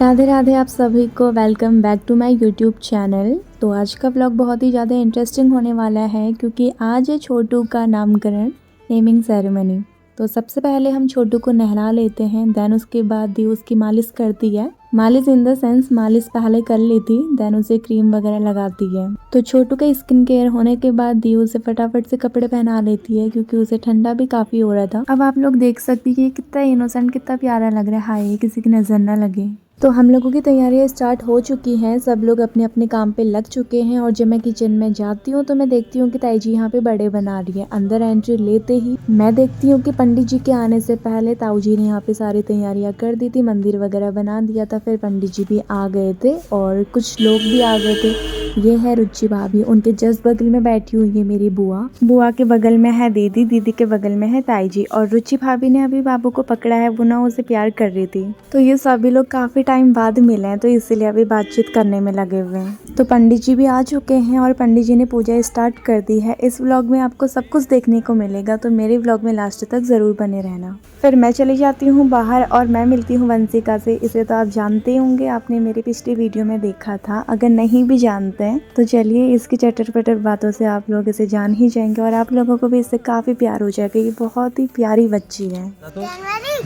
राधे राधे आप सभी को welcome back to my YouTube channel. तो आज का व्लॉग बहुत ही ज़्यादा इंटरेस्टिंग होने वाला है क्योंकि आज है छोटू का नामकरण, नेमिंग सेरेमनी। तो सबसे पहले हम छोटू को नहला लेते हैं, देन उसके बाद दी उसकी मालिश करती है। मालिश इन द सेंस मालिश पहले कर ली थी, देन उसे क्रीम वगैरह लगाती है। तो छोटू का स्किन केयर होने के बाद दी उसे फटाफट से कपड़े पहना लेती है क्योंकि उसे ठंडा भी काफ़ी हो रहा था। अब आप लोग देख सकती है कितना इनोसेंट, कितना प्यारा लग रहा है। हाय, किसी की नज़र ना लगे। तो हम लोगों की तैयारियां स्टार्ट हो चुकी हैं, सब लोग अपने अपने काम पे लग चुके हैं। और जब मैं किचन में जाती हूँ तो मैं देखती हूँ कि ताई जी यहाँ पे बड़े बना रही है। अंदर एंट्री लेते ही मैं देखती हूँ कि पंडित जी के आने से पहले ताऊ जी ने यहाँ पे सारी तैयारियां कर दी थी, मंदिर वगैरह बना दिया था। फिर पंडित जी भी आ गए थे और कुछ लोग भी आ गए थे। ये है रुचि भाभी, उनके जस्ट बगल में बैठी हुई है मेरी बुआ। बुआ के बगल में है दीदी, दीदी के बगल में है ताई जी। और रुचि भाभी ने अभी बाबू को पकड़ा है, वो ना उसे प्यार कर रही थी। तो ये सभी लोग काफी टाइम बाद मिले हैं, तो इसीलिए अभी बातचीत करने में लगे हुए हैं। तो पंडित जी भी आ चुके हैं और पंडित जी ने पूजा स्टार्ट कर दी है। इस व्लॉग में आपको सब कुछ देखने को मिलेगा, तो मेरे व्लॉग में लास्ट तक जरूर बने रहना। फिर मैं चली जाती हूँ बाहर और मैं मिलती हूँ वंशिका से। इसे तो आप जानते होंगे, आपने मेरी पिछली वीडियो में देखा था। अगर नहीं भी जानते हैं तो चलिए, इसकी चटर पटर बातों से आप लोग इसे जान ही जाएंगे और आप लोगों को भी इससे काफी प्यार हो जाएगा। ये बहुत ही प्यारी बच्ची है।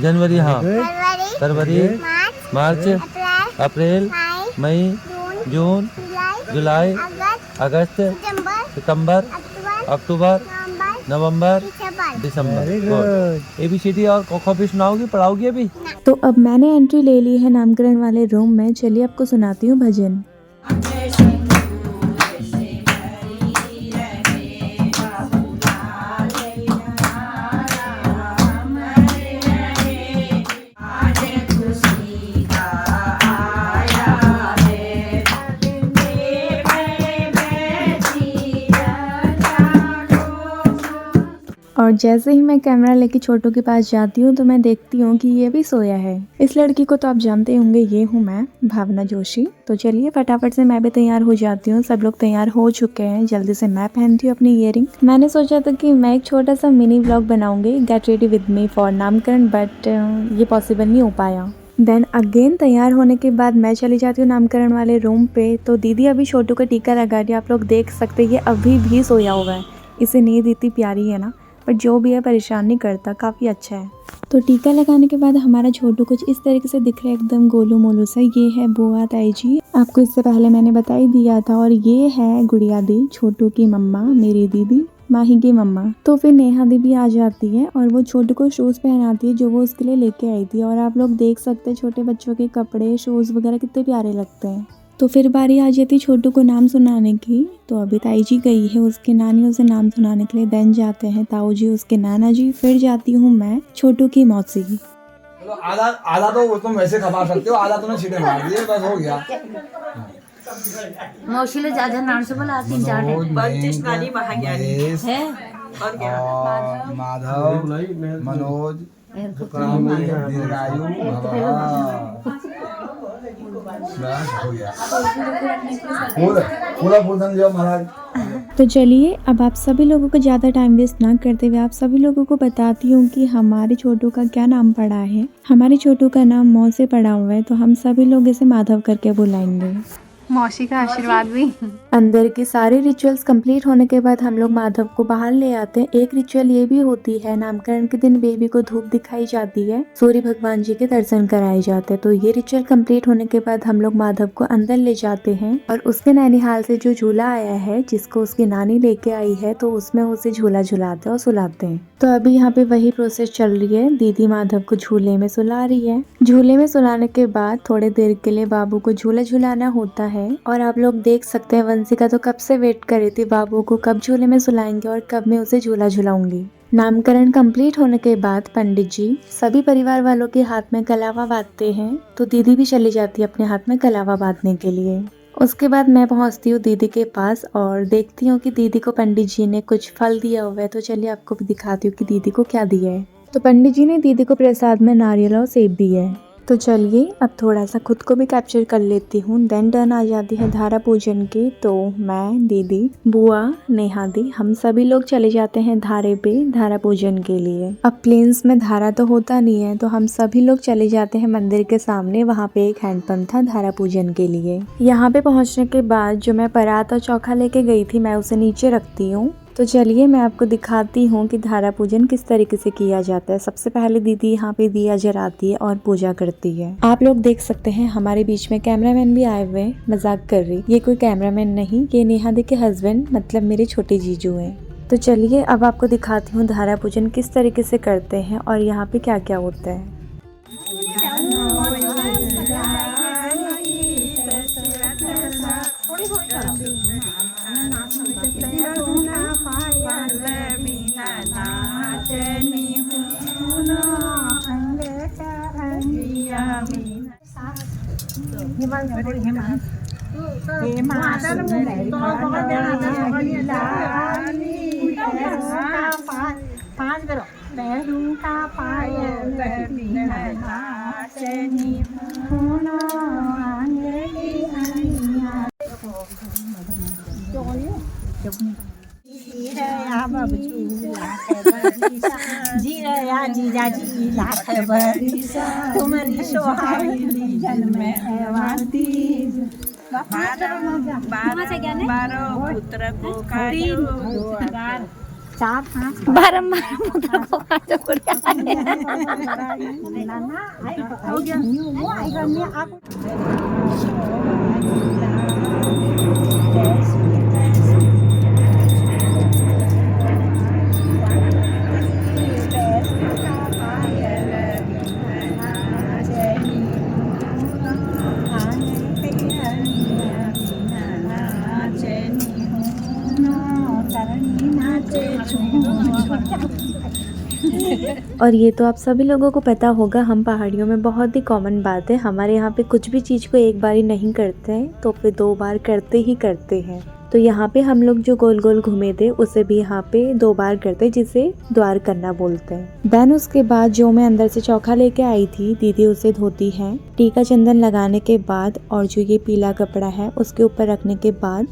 जनवरी, हाँ, फरवरी, मार्च, अप्रैल, मई, जून, जुलाई, अगस्त, सितंबर, अक्टूबर, नवंबर, दिसंबर। ABCD और क भी सुनाओगी, पढ़ाओगी अभी? तो अब मैंने एंट्री ले ली है नामकरण वाले रूम में। चलिए आपको सुनाती हूँ भजन। और जैसे ही मैं कैमरा लेके छोटू के पास जाती हूँ तो मैं देखती हूँ कि ये भी सोया है। इस लड़की को तो आप जानते होंगे, ये हूँ मैं, भावना जोशी। तो चलिए फटाफट से मैं भी तैयार हो जाती हूँ। सब लोग तैयार हो चुके हैं, जल्दी से मैं पहनती हूँ अपनी ईयरिंग। मैंने सोचा था कि मैं एक छोटा सा मिनी व्लॉग बनाऊंगी, get ready with me for नामकरण, बट ये पॉसिबल नहीं हो पाया। देन अगेन तैयार होने के बाद मैं चली जाती हूँ नामकरण वाले रूम पे। तो दीदी अभी छोटू का टीका लगा रही है, आप लोग देख सकते हैं। ये अभी भी सोया हुआ है, इसे नींद इतनी प्यारी है ना, बट जो भी है परेशान नहीं करता, काफ़ी अच्छा है। तो टीका लगाने के बाद हमारा छोटू कुछ इस तरीके से दिख रहा है, एकदम गोलू मोलू सा। ये है बुआ ताई जी, आपको इससे पहले मैंने बता ही दिया था। और ये है गुड़िया दी, छोटू की मम्मा, मेरी दीदी, माही की मम्मा। तो फिर नेहा दी भी आ जाती है और वो छोटू को शूज़ पहनाती है जो वो उसके लिए लेके आई थी। और आप लोग देख सकते हैं छोटे बच्चों के कपड़े, शूज़ वगैरह कितने प्यारे लगते हैं। तो फिर बारी आ जाती छोटू को नाम सुनाने की। तो अभी ताई जी गई है उसके नानियों से नाम सुनाने के लिए, देन जाते हैं ताऊ जी, उसके नाना जी, फिर जाती हूँ मैं छोटू की मौसी। चलो आधा आधा तो तुम वैसे खा सकते हो, आधा तुमने सीधे मार दिए, बस हो गया। मौसी ले जा नाम से बोला 3-4 है। और क्या? माधव, मनोज, दीर्घायु हो गया। पूरा फूलदान जो महाराज। तो चलिए अब आप सभी लोगों को ज़्यादा टाइम वेस्ट ना करते हुए आप सभी लोगों को बताती हूँ कि हमारे छोटू का क्या नाम पड़ा है। हमारे छोटू का नाम मौ से पड़ा हुआ है, तो हम सभी लोग इसे माधव करके बुलाएंगे। मौसी का आशीर्वाद भी। अंदर के सारे रिचुअल्स कंप्लीट होने के बाद हम लोग माधव को बाहर ले आते हैं। एक रिचुअल ये भी होती है, नामकरण के दिन बेबी को धूप दिखाई जाती है, सूर्य भगवान जी के दर्शन कराए जाते हैं। तो ये रिचुअल कंप्लीट होने के बाद हम लोग माधव को अंदर ले जाते हैं और उसके नैनीहाल से जो झूला आया है, जिसको उसकी नानी लेके आई है, तो उसमें उसे झूला झुलाते हैं और सुलाते हैं। तो अभी यहाँ पे वही प्रोसेस चल रही है, दीदी माधव को झूले में सुला रही है। झूले में सुलाने के बाद थोड़ी देर के लिए बाबू को झूला झुलाना होता है। और आप लोग देख सकते हैं वंशिका तो कब से वेट कर रही थी, बाबू को कब झूले में सुलाएंगे और कब मैं उसे झूला झुलाऊंगी। नामकरण कंप्लीट होने के बाद पंडित जी सभी परिवार वालों के हाथ में कलावा बांधते हैं, तो दीदी भी चली जाती है अपने हाथ में कलावा बांधने के लिए। उसके बाद मैं पहुंचती हूँ दीदी के पास और देखती हूँ कि दीदी को पंडित जी ने कुछ फल दिया हुआ है। तो चलिए आपको भी दिखाती हूँ कि दीदी को क्या दिया है। तो पंडित जी ने दीदी को प्रसाद में नारियल और सेब दिया है। तो चलिए अब थोड़ा सा खुद को भी कैप्चर कर लेती हूँ। देन टर्न आ जाती है धारा पूजन की। तो मैं, दीदी, बुआ, नेहा दी, हम सभी लोग चले जाते हैं धारे पे धारा पूजन के लिए। अब प्लेन्स में धारा तो होता नहीं है, तो हम सभी लोग चले जाते हैं मंदिर के सामने। वहाँ पे एक हैंडपंप था धारा पूजन के लिए। यहाँ पे पहुँचने के बाद जो मैं परात और चौखा लेके गई थी, मैं उसे नीचे रखती हूँ। तो चलिए मैं आपको दिखाती हूँ कि धारा पूजन किस तरीके से किया जाता है। सबसे पहले दीदी यहाँ पे दिया जलाती है और पूजा करती है। आप लोग देख सकते हैं हमारे बीच में कैमरामैन भी आए हुए हैं, मजाक कर रही। ये कोई कैमरामैन नहीं, ये नेहा दी के हस्बैंड मतलब मेरे छोटे जीजू हैं। तो चलिए अब आपको दिखाती हूँ धारा पूजन किस तरीके से करते हैं और यहाँ पे क्या क्या होता है। जीजा जी लाख बरिसा तुम्हारी सोहागी जन्म एवाती 12 पुत्र को खायो 12 पुत्र को खायो और ये तो आप सभी लोगों को पता होगा, हम पहाड़ियों में बहुत ही कॉमन बात है, हमारे यहाँ पे कुछ भी चीज़ को एक बार ही नहीं करते हैं तो फिर 2 बार करते ही करते हैं। तो यहाँ पे हम लोग जो गोल गोल घूमे थे उसे भी यहाँ पे 2 बार करते हैं, जिसे द्वार करना बोलते हैं। देन उसके बाद जो मैं अंदर से चौखा लेके आई थी, दीदी उसे धोती है। टीका चंदन लगाने के बाद और जो ये पीला कपड़ा है उसके ऊपर रखने के बाद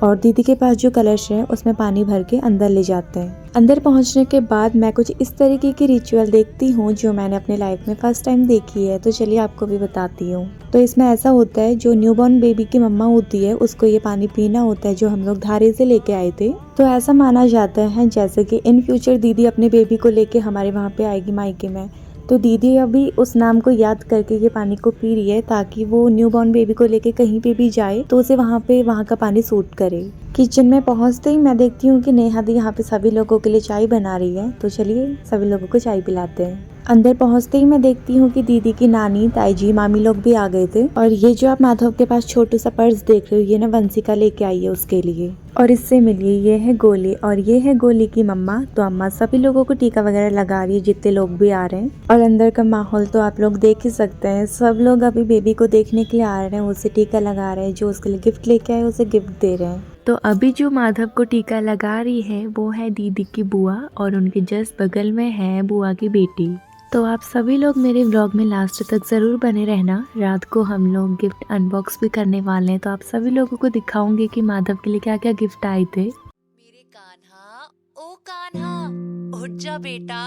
और दीदी के पास जो कलश है उसमें पानी भर के अंदर ले जाते हैं। अंदर पहुंचने के बाद मैं कुछ इस तरीके की रिचुअल देखती हूँ जो मैंने अपने लाइफ में फर्स्ट टाइम देखी है, तो चलिए आपको भी बताती हूँ। तो इसमें ऐसा होता है, जो न्यूबॉर्न बेबी की मम्मा होती है उसको ये पानी पीना होता है जो हम लोग धारे से लेके आए थे। तो ऐसा माना जाता है जैसे कि इन फ्यूचर दीदी अपने बेबी को लेके हमारे वहाँ पे आएगी मायके में, तो दीदी अभी उस नाम को याद करके ये पानी को पी रही है ताकि वो न्यूबॉर्न बेबी को लेके कहीं पे भी जाए तो उसे वहाँ का पानी सूट करे। किचन में पहुँचते ही मैं देखती हूँ कि नेहा दी यहाँ पे सभी लोगों के लिए चाय बना रही है, तो चलिए सभी लोगों को चाय पिलाते हैं। अंदर पहुँचते ही मैं देखती हूँ कि दीदी की नानी, ताई जी, मामी लोग भी आ गए थे। और ये जो आप माधव के पास छोटू सा पर्स देख रहे हो, ये ना वंशिका लेके आई है उसके लिए। और इससे मिलिए, ये है गोली और ये है गोली की मम्मा। तो अम्मा सभी लोगों को टीका वगैरह लगा रही है, जितने लोग भी आ रहे हैं। और अंदर का माहौल तो आप लोग देख ही सकते हैं, सब लोग अभी बेबी को देखने के लिए आ रहे हैं, उसे टीका लगा रहे हैं, जो उसके लिए गिफ्ट लेके आए उसे गिफ्ट दे रहे हैं। तो अभी जो माधव को टीका लगा रही है वो है दीदी की बुआ और उनके जस्ट बगल में है बुआ की बेटी। तो आप सभी लोग मेरे व्लॉग में लास्ट तक ज़रूर बने रहना। रात को हम लोग गिफ्ट अनबॉक्स भी करने वाले हैं, तो आप सभी लोगों को दिखाऊंगी कि माधव के लिए क्या क्या गिफ्ट आए थे। मेरे कान्हा, ओ कान्हा, उठ जा बेटा।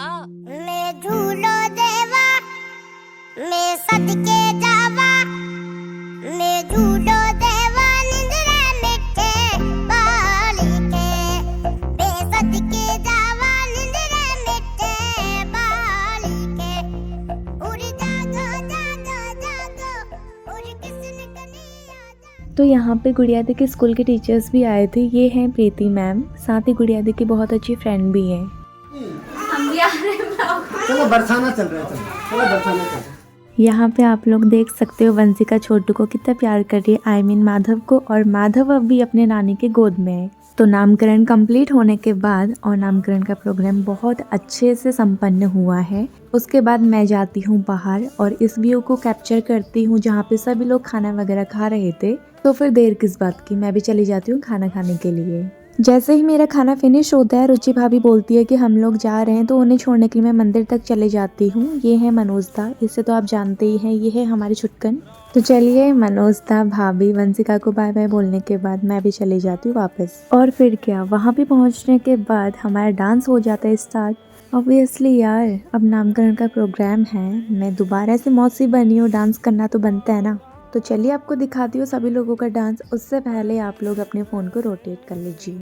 मैं झूलो देवा, मैं सदके जावा, मैं झूलो देवा निंद्रा मिटे बाली के, मैं सदके जावा निंद्रा मिटे बाली के, उड़ जागो जागो जागो उड़ किसने कनिया। तो यहाँ पे गुड़िया दी के स्कूल के टीचर्स भी आए थे, ये हैं प्रीति मैम, साथ ही गुड़िया दी की बहुत अच्छी फ्रेंड भी हैं। चलो बरसाना चल रहा है, चलो बरसाना चल रहा है। यहाँ पे आप लोग देख सकते हो वंशिका छोटू को कितना प्यार कर रही है, आई मीन माधव को, और माधव अब भी अपने नानी के गोद में है। तो नामकरण कंप्लीट होने के बाद और नामकरण का प्रोग्राम बहुत अच्छे से संपन्न हुआ है। उसके बाद मैं जाती हूँ बाहर और इस व्यू को कैप्चर करती हूँ जहाँ पे सभी लोग खाना वगैरह खा रहे थे। तो फिर देर किस बात की, मैं भी चली जाती हूँ खाना खाने के लिए। जैसे ही मेरा खाना फिनिश होता है, रुचि भाभी बोलती है कि हम लोग जा रहे हैं, तो उन्हें छोड़ने के लिए मैं मंदिर तक चले जाती हूँ। ये है मनोजदा, इससे तो आप जानते ही हैं, ये है हमारी छुटकन। तो चलिए, मनोजदा, भाभी, वंशिका को बाय बाय बोलने के बाद मैं भी चली जाती हूँ वापस। और फिर क्या, वहाँ पे पहुँचने के बाद हमारा डांस हो जाता है स्टार्ट। ऑब्वियसली यार, अब नामकरण का प्रोग्राम है, मैं दोबारा से मौसी बनी हूँ, डांस करना तो बनता है ना। तो चलिए आपको दिखाती हूँ सभी लोगों का डांस। उससे पहले आप लोग अपने फ़ोन को रोटेट कर लीजिए।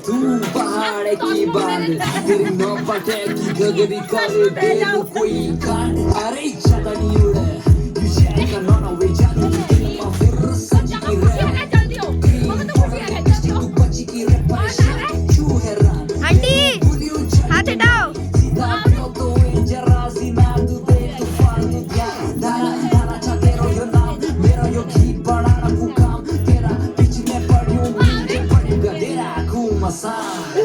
तू पहाड़ की बांध तेरी नौपटे की गगरी कर दे दो कोई कांड अरे चटनी उड़े यू शेयर का नॉन वे जादू की फिर सच की रे तू बच्ची की रे परेशान क्यों हैरान आंटी हाथ हटाओ। तो जरा सी ना तू दे तू फालतू क्या दाना चाहते रो यो नाम मेरा यो घी बनाना को काम तेरा बीच में पड़ूं नीचे पड़ूंगा तेरा घूमसान।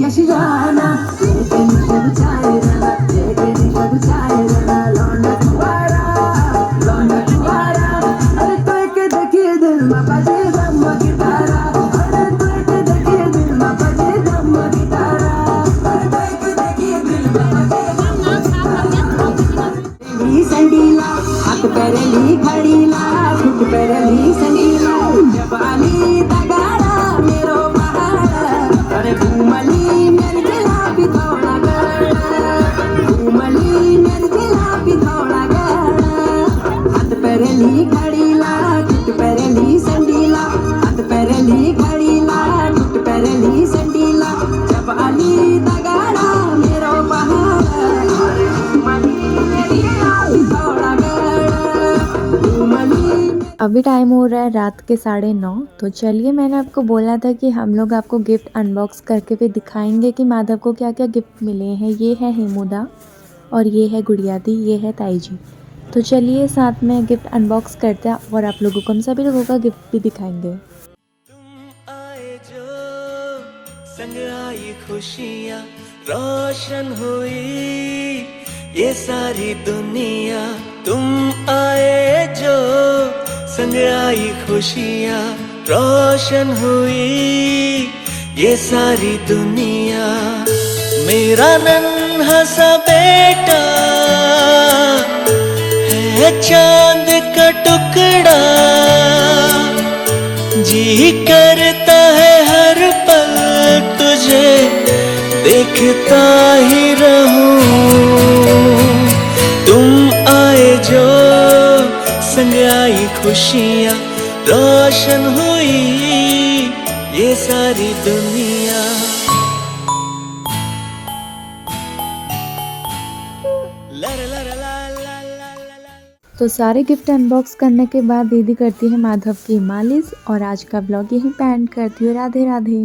यश गाना लेके निशा बुझाए रहना, लेके निशा बुझाए रहना, लौंडा तुम्हारा अरे तो के देखिए दिल में बजे ब्रह्म की तारा, अरे तो के देखिए दिल में बजे ब्रह्म की तारा, अरे तो के देखिए दिल में बजे संडीला हाथ पैरली खड़ीला फुट पैरली संडीला जब आली तगाड़ा मेरो पहाड़ा, अरे घूमली मेरी दिला पिथौड़ा गड़ा, घूमली मेरी दिला पिथौड़ा गड़ा, हाथ पैरली खड़ीला फुट पैरली संडीला, हाथ पैरली खड़ीला फुट पैरली संडीला जब आली तगाड़ा मेरो पहाड़ा, अरे घूमली मेरी दिला पिथौड़ा गड़ा, घूमली। अभी टाइम हो रहा है रात के 9:30। तो चलिए, मैंने आपको बोला था कि हम लोग आपको गिफ्ट अनबॉक्स करके भी दिखाएंगे कि माधव को क्या क्या गिफ्ट मिले हैं। ये है हेमुदा और ये है गुड़िया दी, ये है ताई जी। तो चलिए साथ में गिफ्ट अनबॉक्स करते हैं और आप लोगों को हम सभी लोगों का गिफ्ट भी दिखाएंगे। आए जो संग आई खुशियाँ रोशन हुई ये सारी दुनिया, तुम आए जो संग आई खुशियाँ रोशन हुई ये सारी दुनिया, मेरा नन्हा सा बेटा है चांद का टुकड़ा, जी करता है हर पल तुझे देखता ही रहूं, तुम आए जो संग आई खुशियाँ रोशन हुई ये सारी दुनिया। तो सारे गिफ्ट अनबॉक्स करने के बाद दीदी करती है माधव की मालिश और आज का ब्लॉग यहीं पे एंड करती हूँ। राधे राधे।